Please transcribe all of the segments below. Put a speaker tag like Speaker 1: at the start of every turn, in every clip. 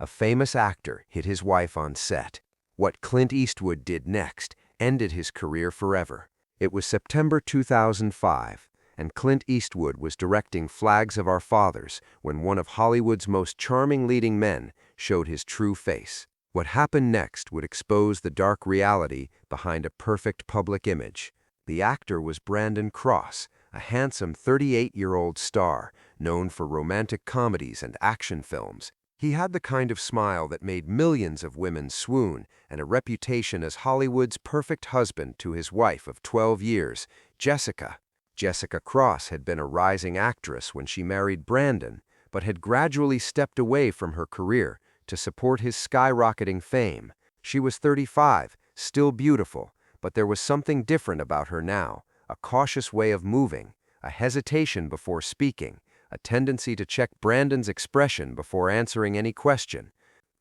Speaker 1: A famous actor hit his wife on set. What Clint Eastwood did next ended his career forever. It was September 2005, and Clint Eastwood was directing Flags of Our Fathers when one of Hollywood's most charming leading men showed his true face. What happened next would expose the dark reality behind a perfect public image. The actor was Brandon Cross, a handsome 38-year-old star known for romantic comedies and action films. He had the kind of smile that made millions of women swoon and a reputation as Hollywood's perfect husband to his wife of 12 years, Jessica. Jessica Cross had been a rising actress when she married Brandon, but had gradually stepped away from her career to support his skyrocketing fame. She was 35, still beautiful, but there was something different about her now, a cautious way of moving, a hesitation before speaking, a tendency to check Brandon's expression before answering any question.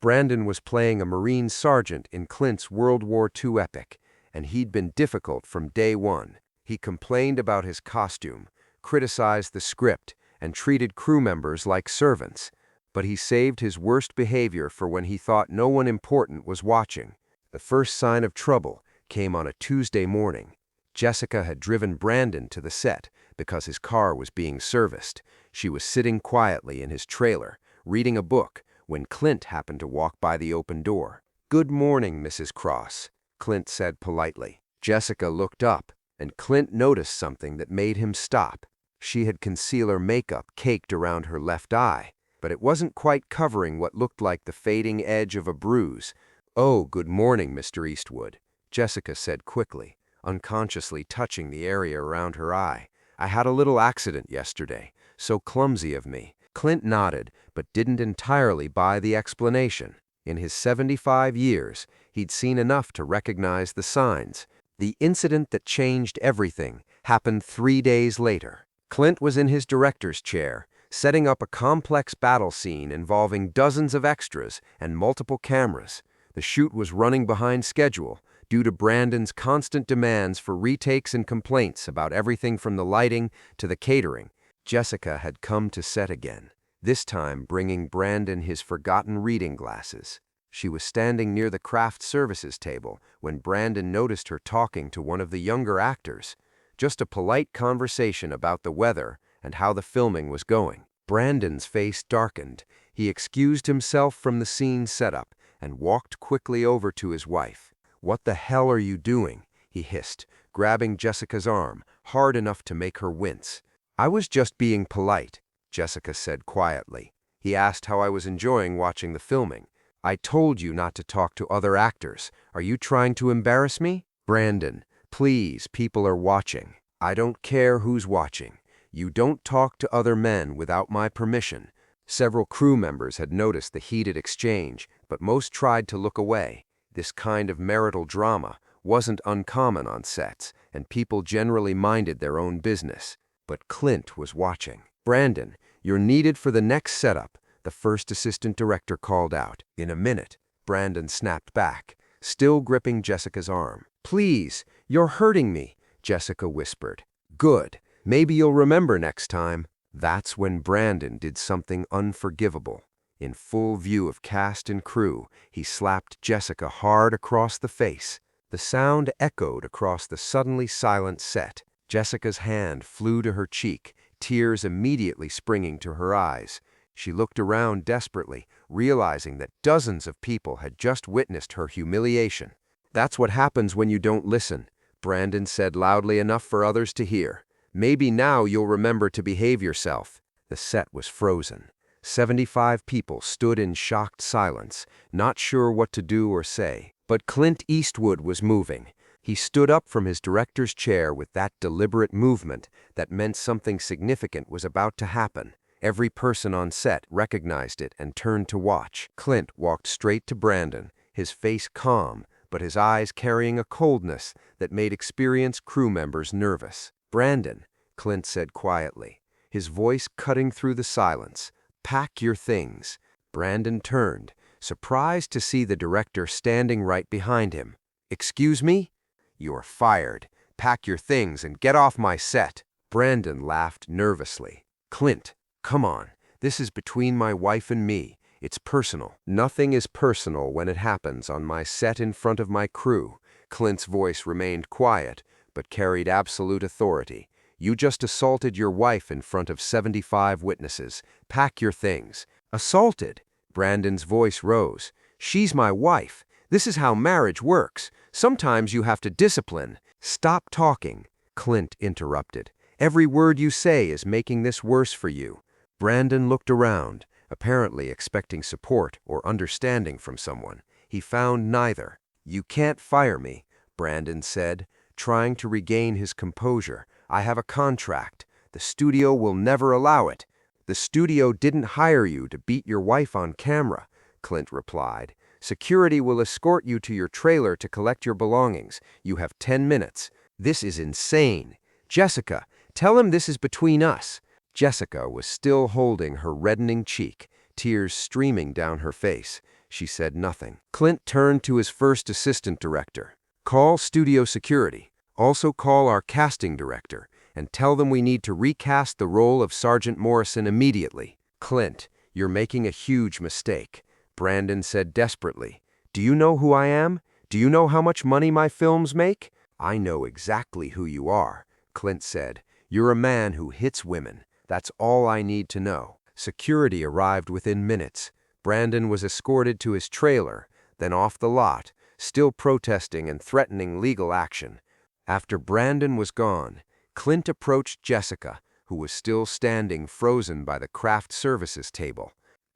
Speaker 1: Brandon was playing a Marine sergeant in Clint's World War II epic, and he'd been difficult from day one. He complained about his costume, criticized the script, and treated crew members like servants. But he saved his worst behavior for when he thought no one important was watching. The first sign of trouble came on a Tuesday morning. Jessica had driven Brandon to the set because his car was being serviced. She was sitting quietly in his trailer, reading a book, when Clint happened to walk by the open door. "Good morning, Mrs. Cross," Clint said politely. Jessica looked up, and Clint noticed something that made him stop. She had concealer makeup caked around her left eye, but it wasn't quite covering what looked like the fading edge of a bruise. "Oh, good morning, Mr. Eastwood," Jessica said quickly, unconsciously touching the area around her eye. "I had a little accident yesterday. So clumsy of me." Clint nodded, but didn't entirely buy the explanation. In his 75 years, he'd seen enough to recognize the signs. The incident that changed everything happened 3 days later. Clint was in his director's chair, setting up a complex battle scene involving dozens of extras and multiple cameras. The shoot was running behind schedule due to Brandon's constant demands for retakes and complaints about everything from the lighting to the catering. Jessica had come to set again, this time bringing Brandon his forgotten reading glasses. She was standing near the craft services table when Brandon noticed her talking to one of the younger actors. Just a polite conversation about the weather and how the filming was going. Brandon's face darkened. He excused himself from the scene setup and walked quickly over to his wife. "What the hell are you doing?" he hissed, grabbing Jessica's arm, hard enough to make her wince. "I was just being polite," Jessica said quietly. "He asked how I was enjoying watching the filming. I told you not to talk to other actors. Are you trying to embarrass me?" "Brandon, please, people are watching." "I don't care who's watching. You don't talk to other men without my permission." Several crew members had noticed the heated exchange, but most tried to look away. This kind of marital drama wasn't uncommon on sets, and people generally minded their own business. But Clint was watching. "Brandon, you're needed for the next setup," the first assistant director called out. "In a minute," Brandon snapped back, still gripping Jessica's arm. "Please, you're hurting me," Jessica whispered. "Good. Maybe you'll remember next time." That's when Brandon did something unforgivable. In full view of cast and crew, he slapped Jessica hard across the face. The sound echoed across the suddenly silent set. Jessica's hand flew to her cheek, tears immediately springing to her eyes. She looked around desperately, realizing that dozens of people had just witnessed her humiliation. "That's what happens when you don't listen," Brandon said loudly enough for others to hear. "Maybe now you'll remember to behave yourself." The set was frozen. 75 people stood in shocked silence, not sure what to do or say. But Clint Eastwood was moving. He stood up from his director's chair with that deliberate movement that meant something significant was about to happen. Every person on set recognized it and turned to watch. Clint walked straight to Brandon, his face calm, but his eyes carrying a coldness that made experienced crew members nervous. "Brandon," Clint said quietly, his voice cutting through the silence, "pack your things." Brandon turned, surprised to see the director standing right behind him. "Excuse me?" "You're fired. Pack your things and get off my set." Brandon laughed nervously. "Clint, come on. This is between my wife and me. It's personal. Nothing is personal when it happens on my set in front of my crew. Clint's voice remained quiet, but carried absolute authority. You just assaulted your wife in front of 75 witnesses. Pack your things. Assaulted? Brandon's voice rose. She's my wife. This is how marriage works. Sometimes you have to discipline. Stop talking, Clint interrupted. Every word you say is making this worse for you. Brandon looked around, apparently expecting support or understanding from someone. He found neither. You can't fire me, Brandon said, trying to regain his composure. I have a contract. The studio will never allow it. The studio didn't hire you to beat your wife on camera, Clint replied. Security will escort you to your trailer to collect your belongings. You have 10 minutes. This is insane. Jessica, tell him this is between us. Jessica was still holding her reddening cheek, tears streaming down her face. She said nothing. Clint turned to his first assistant director. Call studio security. Also call our casting director and tell them we need to recast the role of Sergeant Morrison immediately. Clint, you're making a huge mistake, Brandon said desperately. Do you know who I am? Do you know how much money my films make? I know exactly who you are, Clint said. You're a man who hits women. That's all I need to know. Security arrived within minutes. Brandon was escorted to his trailer, then off the lot, still protesting and threatening legal action. After Brandon was gone, Clint approached Jessica, who was still standing frozen by the craft services table.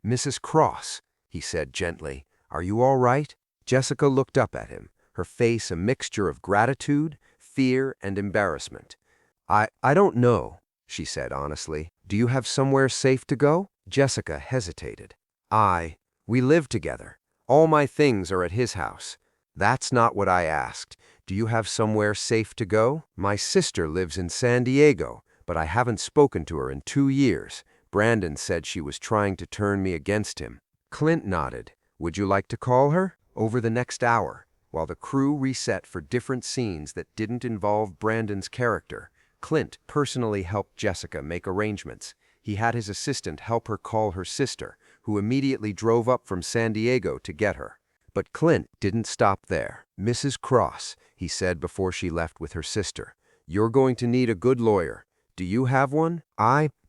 Speaker 1: Mrs. Cross, he said gently, are you all right? Jessica looked up at him, her face a mixture of gratitude, fear, and embarrassment. I don't know, she said honestly. Do you have somewhere safe to go? Jessica hesitated. We live together. All my things are at his house. That's not what I asked. Do you have somewhere safe to go? My sister lives in San Diego, but I haven't spoken to her in 2 years. Brandon said she was trying to turn me against him. Clint nodded. Would you like to call her? Over the next hour, while the crew reset for different scenes that didn't involve Brandon's character, Clint personally helped Jessica make arrangements. He had his assistant help her call her sister, who immediately drove up from San Diego to get her. But Clint didn't stop there. Mrs. Cross, he said before she left with her sister, you're going to need a good lawyer. Do you have one?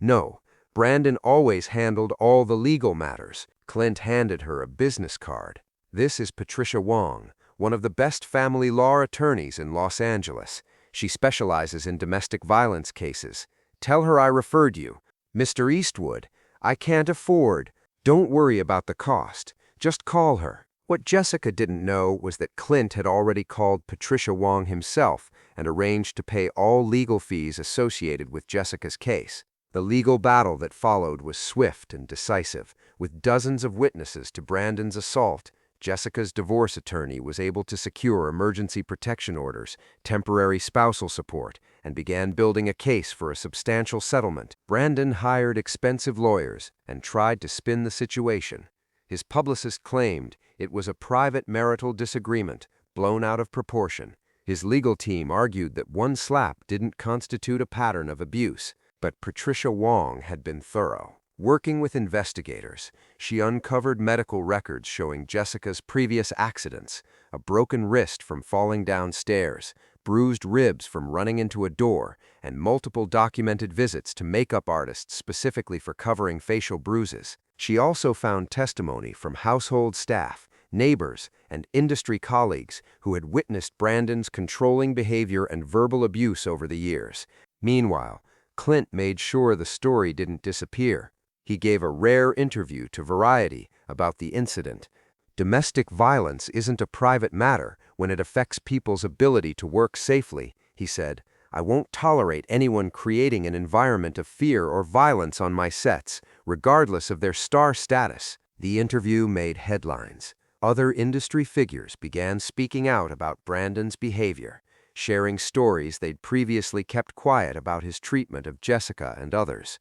Speaker 1: No. Brandon always handled all the legal matters. Clint handed her a business card. This is Patricia Wong, one of the best family law attorneys in Los Angeles. She specializes in domestic violence cases. Tell her I referred you. Mr. Eastwood, I can't afford. Don't worry about the cost. Just call her. What Jessica didn't know was that Clint had already called Patricia Wong himself and arranged to pay all legal fees associated with Jessica's case. The legal battle that followed was swift and decisive. With dozens of witnesses to Brandon's assault, Jessica's divorce attorney was able to secure emergency protection orders, temporary spousal support, and began building a case for a substantial settlement. Brandon hired expensive lawyers and tried to spin the situation. His publicist claimed it was a private marital disagreement, blown out of proportion. His legal team argued that one slap didn't constitute a pattern of abuse, but Patricia Wong had been thorough. Working with investigators, she uncovered medical records showing Jessica's previous accidents, a broken wrist from falling downstairs, bruised ribs from running into a door, and multiple documented visits to makeup artists specifically for covering facial bruises. She also found testimony from household staff, neighbors, and industry colleagues who had witnessed Brandon's controlling behavior and verbal abuse over the years. Meanwhile, Clint made sure the story didn't disappear. He gave a rare interview to Variety about the incident. Domestic violence isn't a private matter when it affects people's ability to work safely, he said. I won't tolerate anyone creating an environment of fear or violence on my sets, regardless of their star status. The interview made headlines. Other industry figures began speaking out about Brandon's behavior, sharing stories they'd previously kept quiet about his treatment of Jessica and others.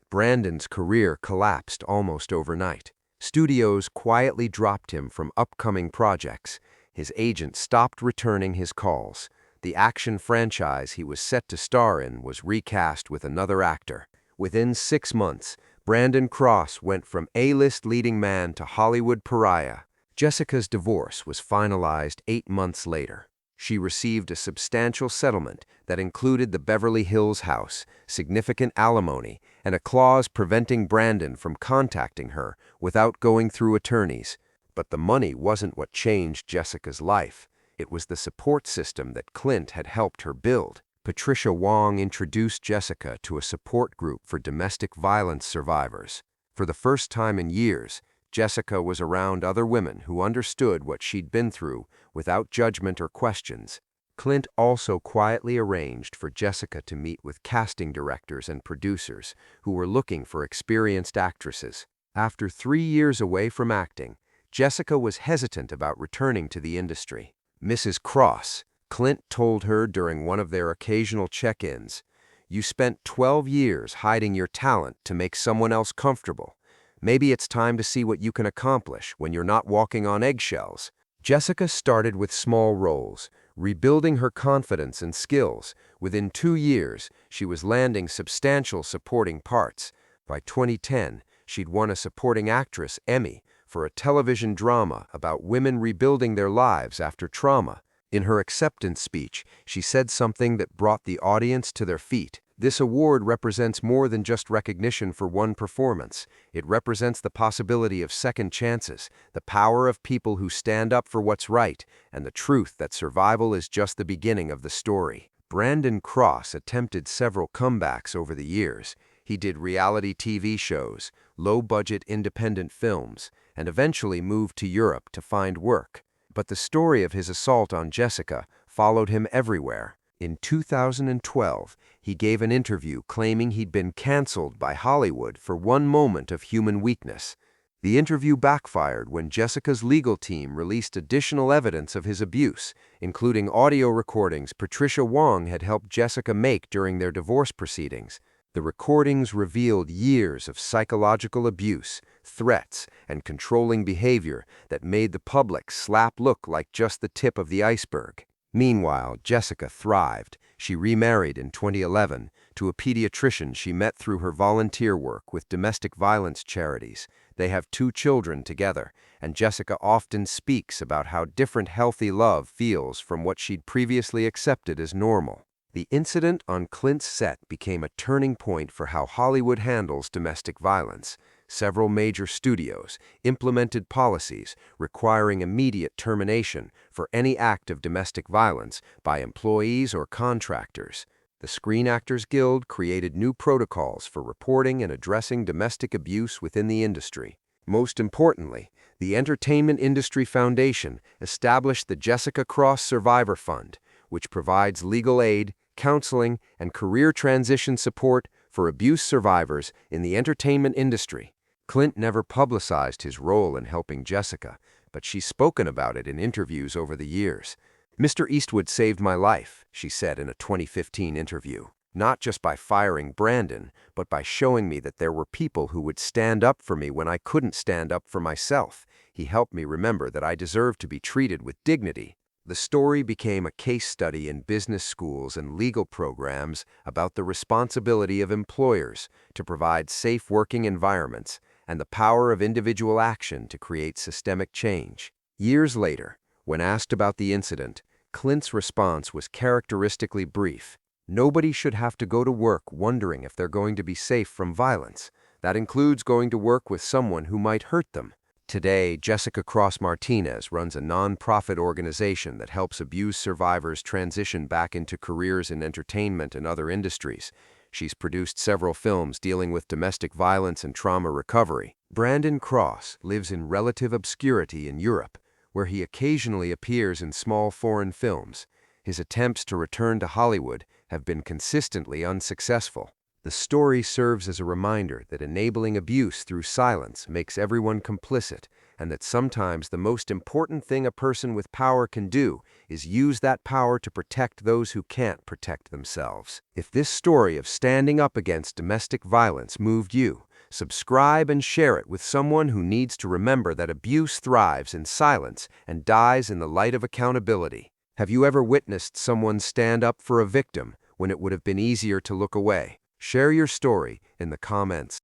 Speaker 1: Brandon's career collapsed almost overnight. Studios quietly dropped him from upcoming projects. His agent stopped returning his calls. The action franchise he was set to star in was recast with another actor. Within 6 months, Brandon Cross went from A-list leading man to Hollywood pariah. Jessica's divorce was finalized 8 months later. She received a substantial settlement that included the Beverly Hills house, significant alimony, and a clause preventing Brandon from contacting her without going through attorneys. But the money wasn't what changed Jessica's life. It was the support system that Clint had helped her build. Patricia Wong introduced Jessica to a support group for domestic violence survivors. For the first time in years, Jessica was around other women who understood what she'd been through without judgment or questions. Clint also quietly arranged for Jessica to meet with casting directors and producers who were looking for experienced actresses. After 3 years away from acting, Jessica was hesitant about returning to the industry. Mrs. Cross, Clint told her during one of their occasional check-ins, "You spent 12 years hiding your talent to make someone else comfortable. Maybe it's time to see what you can accomplish when you're not walking on eggshells." Jessica started with small roles, rebuilding her confidence and skills. Within 2 years, she was landing substantial supporting parts. By 2010, she'd won a Supporting Actress Emmy for a television drama about women rebuilding their lives after trauma. In her acceptance speech, she said something that brought the audience to their feet. "This award represents more than just recognition for one performance. It represents the possibility of second chances, the power of people who stand up for what's right, and the truth that survival is just the beginning of the story." Brandon Cross attempted several comebacks over the years. He did reality TV shows, low-budget independent films, and eventually moved to Europe to find work. But the story of his assault on Jessica followed him everywhere. In 2012, he gave an interview claiming he'd been canceled by Hollywood for one moment of human weakness. The interview backfired when Jessica's legal team released additional evidence of his abuse, including audio recordings Patricia Wong had helped Jessica make during their divorce proceedings. The recordings revealed years of psychological abuse, threats, and controlling behavior that made the public slap look like just the tip of the iceberg. Meanwhile, Jessica thrived. She remarried in 2011 to a pediatrician she met through her volunteer work with domestic violence charities. They have 2 children together, and Jessica often speaks about how different healthy love feels from what she'd previously accepted as normal. The incident on Clint's set became a turning point for how Hollywood handles domestic violence. Several major studios implemented policies requiring immediate termination for any act of domestic violence by employees or contractors. The Screen Actors Guild created new protocols for reporting and addressing domestic abuse within the industry. Most importantly, the Entertainment Industry Foundation established the Jessica Cross Survivor Fund, which provides legal aid, counseling, and career transition support for abuse survivors in the entertainment industry. Clint never publicized his role in helping Jessica, but she's spoken about it in interviews over the years. "Mr. Eastwood saved my life," she said in a 2015 interview, "not just by firing Brandon, but by showing me that there were people who would stand up for me when I couldn't stand up for myself. He helped me remember that I deserve to be treated with dignity." The story became a case study in business schools and legal programs about the responsibility of employers to provide safe working environments and the power of individual action to create systemic change. Years later, when asked about the incident, Clint's response was characteristically brief. "Nobody should have to go to work wondering if they're going to be safe from violence. That includes going to work with someone who might hurt them." Today, Jessica Cross Martinez runs a nonprofit organization that helps abuse survivors transition back into careers in entertainment and other industries. She's produced several films dealing with domestic violence and trauma recovery. Brandon Cross lives in relative obscurity in Europe, where he occasionally appears in small foreign films. His attempts to return to Hollywood have been consistently unsuccessful. The story serves as a reminder that enabling abuse through silence makes everyone complicit, and that sometimes the most important thing a person with power can do is use that power to protect those who can't protect themselves. If this story of standing up against domestic violence moved you, subscribe and share it with someone who needs to remember that abuse thrives in silence and dies in the light of accountability. Have you ever witnessed someone stand up for a victim when it would have been easier to look away? Share your story in the comments.